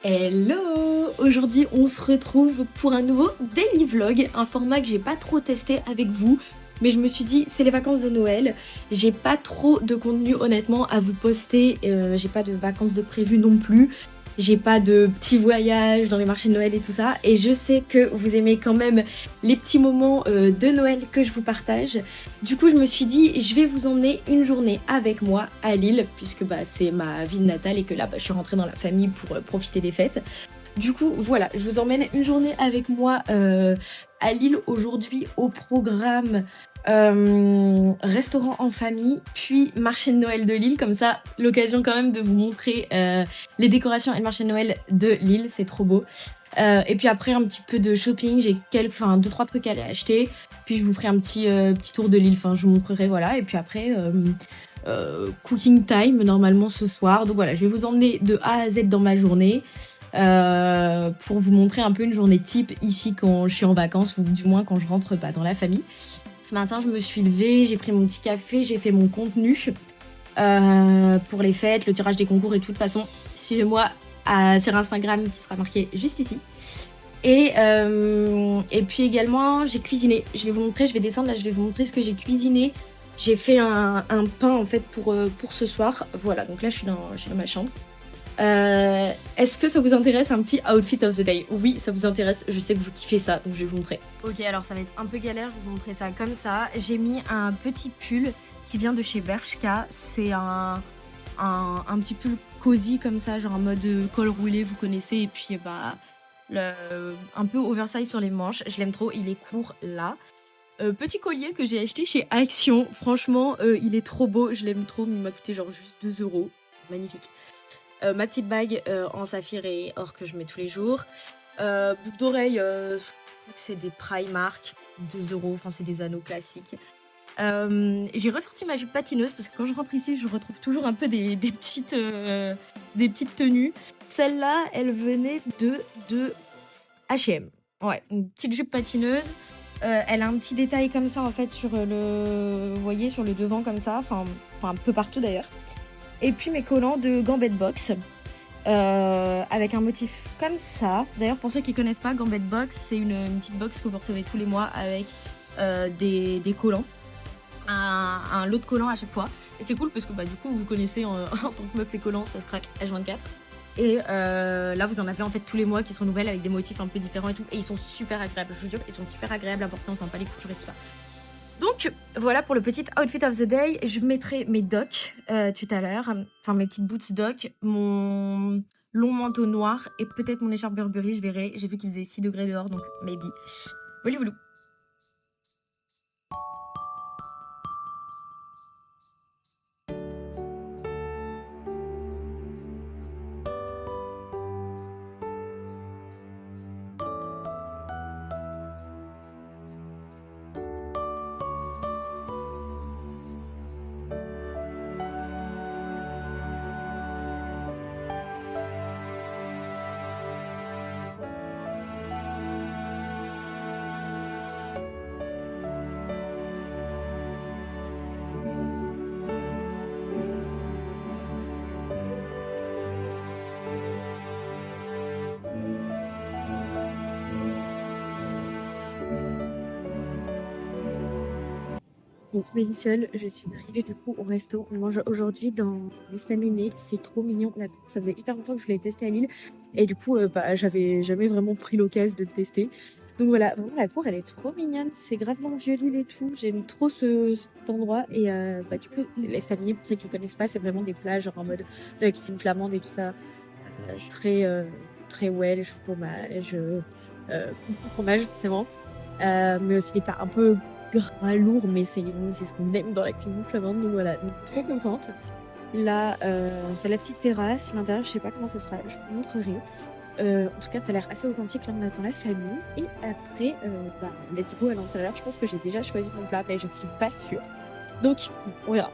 Hello! Aujourd'hui, on se retrouve pour un nouveau daily vlog, un format que j'ai pas trop testé avec vous, mais je me suis dit, c'est les vacances de Noël, j'ai pas trop de contenu honnêtement à vous poster, j'ai pas de vacances de prévu non plus, j'ai pas de petits voyages dans les marchés de Noël et tout ça, et je sais que vous aimez quand même les petits moments de Noël que je vous partage. Du coup, je me suis dit, je vais vous emmener une journée avec moi à Lille, puisque c'est ma ville natale et que là, je suis rentrée dans la famille pour profiter des fêtes. Du coup, voilà, je vous emmène une journée avec moi à Lille aujourd'hui au programme restaurant en famille, puis marché de Noël de Lille. Comme ça, l'occasion quand même de vous montrer les décorations et le marché de Noël de Lille, c'est trop beau. Et puis après, un petit peu de shopping, j'ai deux, trois trucs à aller acheter. Puis je vous ferai un petit tour de Lille, enfin je vous montrerai, voilà. Et puis après, cooking time normalement ce soir. Donc voilà, je vais vous emmener de A à Z dans ma journée pour vous montrer un peu une journée type ici quand je suis en vacances, ou du moins quand je rentre pas dans la famille. Ce matin, je me suis levée, j'ai pris mon petit café, j'ai fait mon contenu pour les fêtes, le tirage des concours et tout. De toute façon, suivez-moi sur Instagram qui sera marqué juste ici. Et puis également, j'ai cuisiné. Je vais vous montrer, je vais descendre là, je vais vous montrer ce que j'ai cuisiné. J'ai fait un pain en fait pour ce soir. Voilà, donc là je suis dans ma chambre. Est-ce que ça vous intéresse un petit outfit of the day? Oui, ça vous intéresse, je sais que vous kiffez ça, donc je vais vous montrer. Ok, alors ça va être un peu galère, je vais vous montrer ça comme ça. J'ai mis un petit pull qui vient de chez Bershka. C'est un petit pull cosy comme ça, genre en mode col roulé, vous connaissez, et puis un peu oversize sur les manches. Je l'aime trop, il est court là. Petit collier que j'ai acheté chez Action, franchement, il est trop beau, je l'aime trop, mais il m'a coûté genre juste 2 €. Magnifique. Ma petite bague en saphir et or que je mets tous les jours. Boucle d'oreille, je crois que c'est des Primark, 2 €, enfin c'est des anneaux classiques. J'ai ressorti ma jupe patineuse parce que quand je rentre ici, je retrouve toujours un peu des petites tenues. Celle-là, elle venait de H&M. Ouais, une petite jupe patineuse. Elle a un petit détail comme ça en fait sur vous voyez, sur le devant comme ça, enfin un peu partout d'ailleurs. Et puis mes collants de Gambette Box avec un motif comme ça. D'ailleurs, pour ceux qui connaissent pas, Gambette Box, c'est une petite box que vous recevez tous les mois avec des collants, un lot de collants à chaque fois. Et c'est cool parce que du coup, vous connaissez en tant que meuf, les collants, ça se craque H24. Et là, vous en avez en fait tous les mois qui se renouvellent avec des motifs un peu différents et tout. Et ils sont super agréables, je vous jure, ils sont super agréables à porter, on sent pas les coutures et tout ça. Donc voilà pour le petit outfit of the day. Je mettrai mes docks tout à l'heure, enfin mes petites boots dock, mon long manteau noir et peut-être mon écharpe Burberry, je verrai. J'ai vu qu'il faisait 6 degrés dehors, donc maybe. Voilà, voilà. Donc, Mélissol, je suis arrivée du coup au resto. On mange aujourd'hui dans l'estaminet. C'est trop mignon. Ça faisait hyper longtemps que je voulais tester à Lille. Et du coup, j'avais jamais vraiment pris l'occasion de le tester. Donc voilà, vraiment, la cour, elle est trop mignonne. C'est gravement vieux Lille et tout. J'aime trop cet endroit. Et du coup, l'estaminet, pour ceux qui ne connaissent pas, c'est vraiment des plages genre en mode de la cuisine flamande et tout ça. Très, très Welsh, fromage, fromage, c'est bon. Mais aussi des plats un peu gras, lourd, mais c'est ce qu'on aime dans la cuisine flamande, donc voilà, donc trop contente. Là, c'est la petite terrasse, l'intérieur, je sais pas comment ça sera, je vous montrerai. En tout cas, ça a l'air assez authentique, là on attend la famille. Et après, let's go à l'intérieur. Je pense que j'ai déjà choisi mon plat, mais je suis pas sûre. Donc, on verra.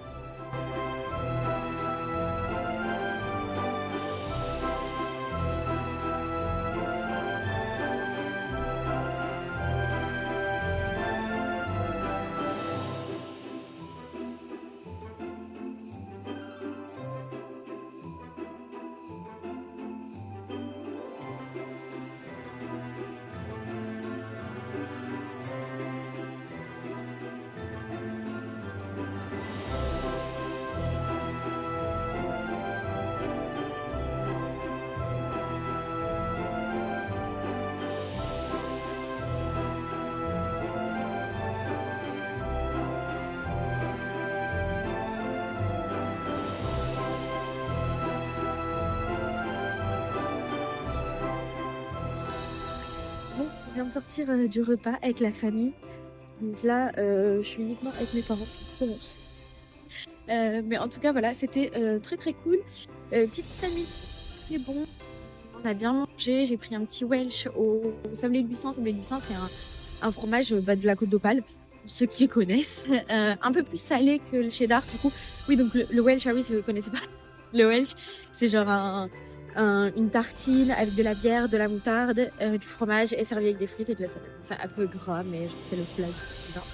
viens de sortir du repas avec la famille. Donc là, je suis uniquement avec mes parents. Mais en tout cas, voilà, c'était très très cool. Petite famille, très bon. On a bien mangé. J'ai pris un petit Welsh au sablé buisson. Sablé buisson, c'est un fromage de la Côte d'Opale. Pour ceux qui connaissent, un peu plus salé que le cheddar. Du coup, oui, donc le Welsh, ah oui, si vous ne connaissez pas, le Welsh, c'est genre une tartine avec de la bière, de la moutarde, du fromage et servi avec des frites et de la salade. Enfin, un peu gras, mais c'est le plat du Nord.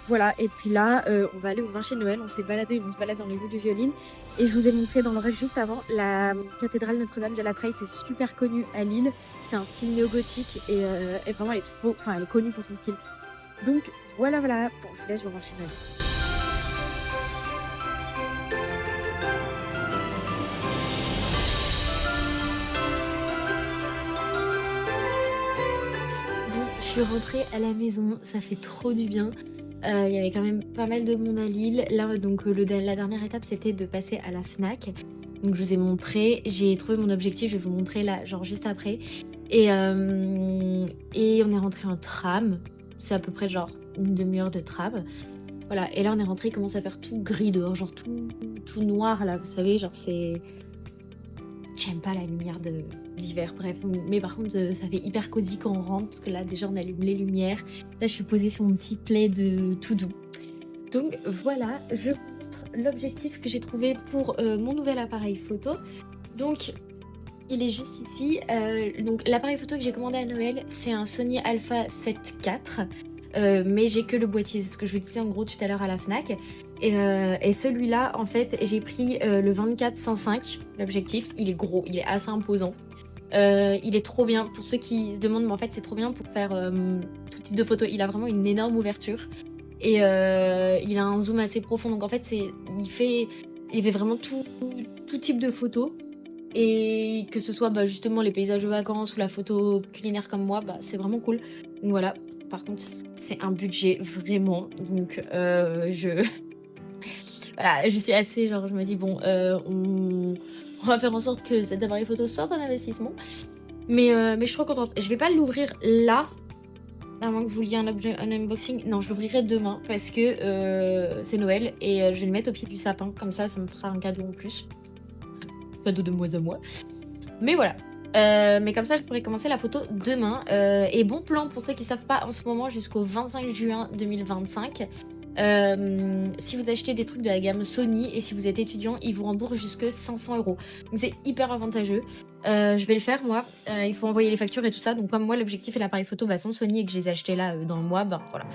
Voilà, et puis là, on va aller au marché de Noël. On s'est baladé, on se balade dans les rues du Violine. Et je vous ai montré dans le reste juste avant la cathédrale Notre-Dame de la Treille. C'est super connu à Lille. C'est un style néo-gothique et vraiment, elle est enfin, elle est connue pour son style. Donc voilà, voilà. Bon, je vous laisse, je vais au marché de Noël. Bon, je suis rentrée à la maison, ça fait trop du bien. Il y avait quand même pas mal de monde à Lille. Là, donc la dernière étape, c'était de passer à la Fnac. Donc je vous ai montré, j'ai trouvé mon objectif, je vais vous montrer là, genre juste après. Et on est rentré en tram. C'est à peu près genre une demi-heure de tram. Voilà, et là on est rentré, il commence à faire tout gris dehors, genre tout noir là, vous savez, genre c'est... J'aime pas la lumière d'hiver, bref. Mais par contre, ça fait hyper cosy quand on rentre, parce que là, déjà, on allume les lumières. Là, je suis posée sur mon petit plaid tout doux. Donc voilà, je vous montre l'objectif que j'ai trouvé pour mon nouvel appareil photo. Donc, il est juste ici. Donc l'appareil photo que j'ai commandé à Noël, c'est un Sony Alpha 7 IV. Mais j'ai que le boîtier, c'est ce que je vous disais en gros tout à l'heure à la Fnac. Et celui-là, en fait, j'ai pris le 24-105, l'objectif. Il est gros, il est assez imposant. Il est trop bien. Pour ceux qui se demandent, mais en fait, c'est trop bien pour faire tout type de photos. Il a vraiment une énorme ouverture. Et il a un zoom assez profond. Donc en fait, il fait vraiment tout type de photos. Et que ce soit justement les paysages de vacances ou la photo culinaire comme moi, c'est vraiment cool. Donc voilà. Par contre, c'est un budget vraiment. Donc voilà, je suis assez genre, je me dis bon, on va faire en sorte que cet appareil photo soit un investissement. Mais je suis trop contente. Je vais pas l'ouvrir là, à moins que vous vouliez un unboxing. Non, je l'ouvrirai demain parce que c'est Noël et je vais le mettre au pied du sapin. Comme ça me fera un cadeau en plus. Cadeau de mois à mois. Mais voilà. Mais comme ça, je pourrais commencer la photo demain. Et bon plan pour ceux qui savent pas, en ce moment, jusqu'au 25 juin 2025. Si vous achetez des trucs de la gamme Sony et si vous êtes étudiant, ils vous remboursent jusque 500 €. Donc c'est hyper avantageux. Je vais le faire moi. Il faut envoyer les factures et tout ça. Donc comme moi, l'objectif est l'appareil photo sont Sony et que je les ai achetés là dans le mois, voilà.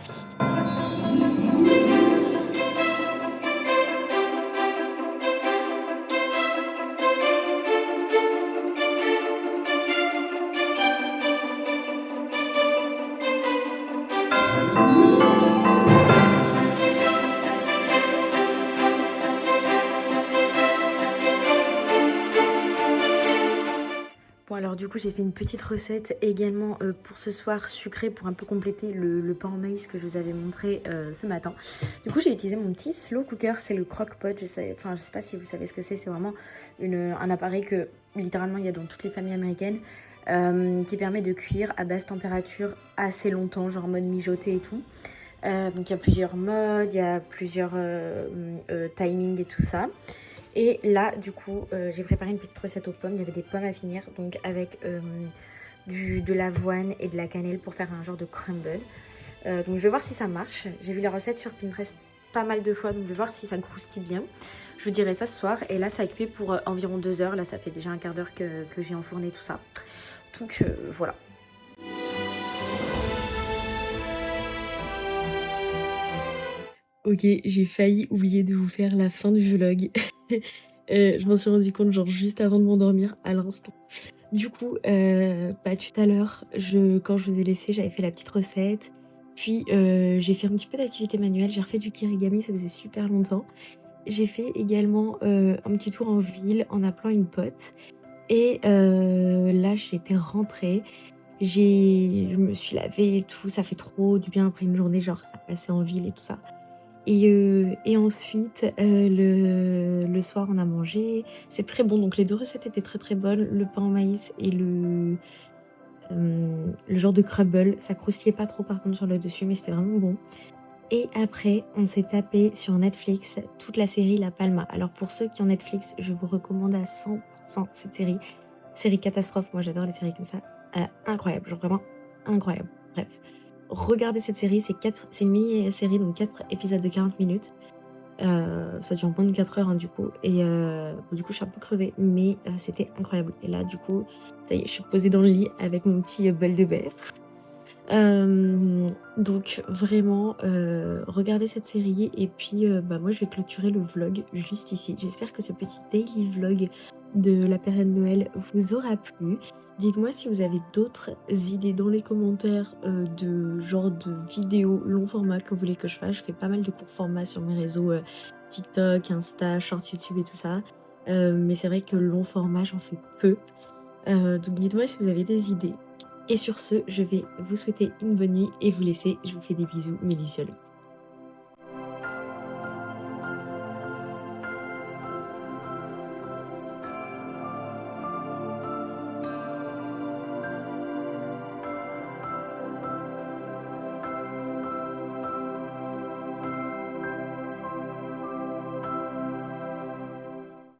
Bon alors du coup j'ai fait une petite recette également pour ce soir sucré pour un peu compléter le pain en maïs que je vous avais montré ce matin. Du coup j'ai utilisé mon petit slow cooker, c'est le crock-pot, je sais pas si vous savez ce que c'est vraiment un appareil que littéralement il y a dans toutes les familles américaines qui permet de cuire à basse température assez longtemps, genre en mode mijoté et tout. Donc il y a plusieurs modes, il y a plusieurs timings et tout ça. Et là, du coup, j'ai préparé une petite recette aux pommes. Il y avait des pommes à finir, donc avec de l'avoine et de la cannelle pour faire un genre de crumble. Donc je vais voir si ça marche. J'ai vu la recette sur Pinterest pas mal de fois, donc je vais voir si ça croustille bien. Je vous dirai ça ce soir. Et là, ça a cuit pour environ 2 heures. Là, ça fait déjà un quart d'heure que j'ai enfourné tout ça. Donc voilà. Ok, j'ai failli oublier de vous faire la fin du vlog. Je m'en suis rendu compte genre juste avant de m'endormir à l'instant. Du coup, tout à l'heure, quand je vous ai laissé, j'avais fait la petite recette. Puis j'ai fait un petit peu d'activité manuelle. J'ai refait du kirigami, ça faisait super longtemps. J'ai fait également un petit tour en ville en appelant une pote. Et là, j'étais rentrée. Je me suis lavée et tout. Ça fait trop du bien après une journée genre à passer en ville et tout ça. Et ensuite, le soir, on a mangé. C'est très bon. Donc, les 2 recettes étaient très, très bonnes. Le pain au maïs et le genre de crumble. Ça croustillait pas trop par contre sur le dessus, mais c'était vraiment bon. Et après, on s'est tapé sur Netflix toute la série La Palma. Alors pour ceux qui ont Netflix, je vous recommande à 100% cette série. Série catastrophe, moi j'adore les séries comme ça. Incroyable, genre vraiment incroyable. Bref, regardez cette série, c'est une mini-série, donc 4 épisodes de 40 minutes. Ça dure moins de 4 heures, hein, du coup. Et bon, du coup, je suis un peu crevée, mais c'était incroyable. Et là, du coup, ça y est, je suis posée dans le lit avec mon petit bol de beurre. Donc vraiment, regardez cette série et puis, bah, moi je vais clôturer le vlog juste ici. J'espère que ce petit daily vlog de la période Noël vous aura plu. Dites-moi si vous avez d'autres idées dans les commentaires, de genre de vidéos long format que vous voulez que je fasse. Je fais pas mal de courts formats sur mes réseaux, TikTok, Insta, Short YouTube et tout ça. Mais c'est vrai que long format, j'en fais peu. Donc dites-moi si vous avez des idées. Et sur ce, je vais vous souhaiter une bonne nuit et vous laisser. Je vous fais des bisous, mes lucioles.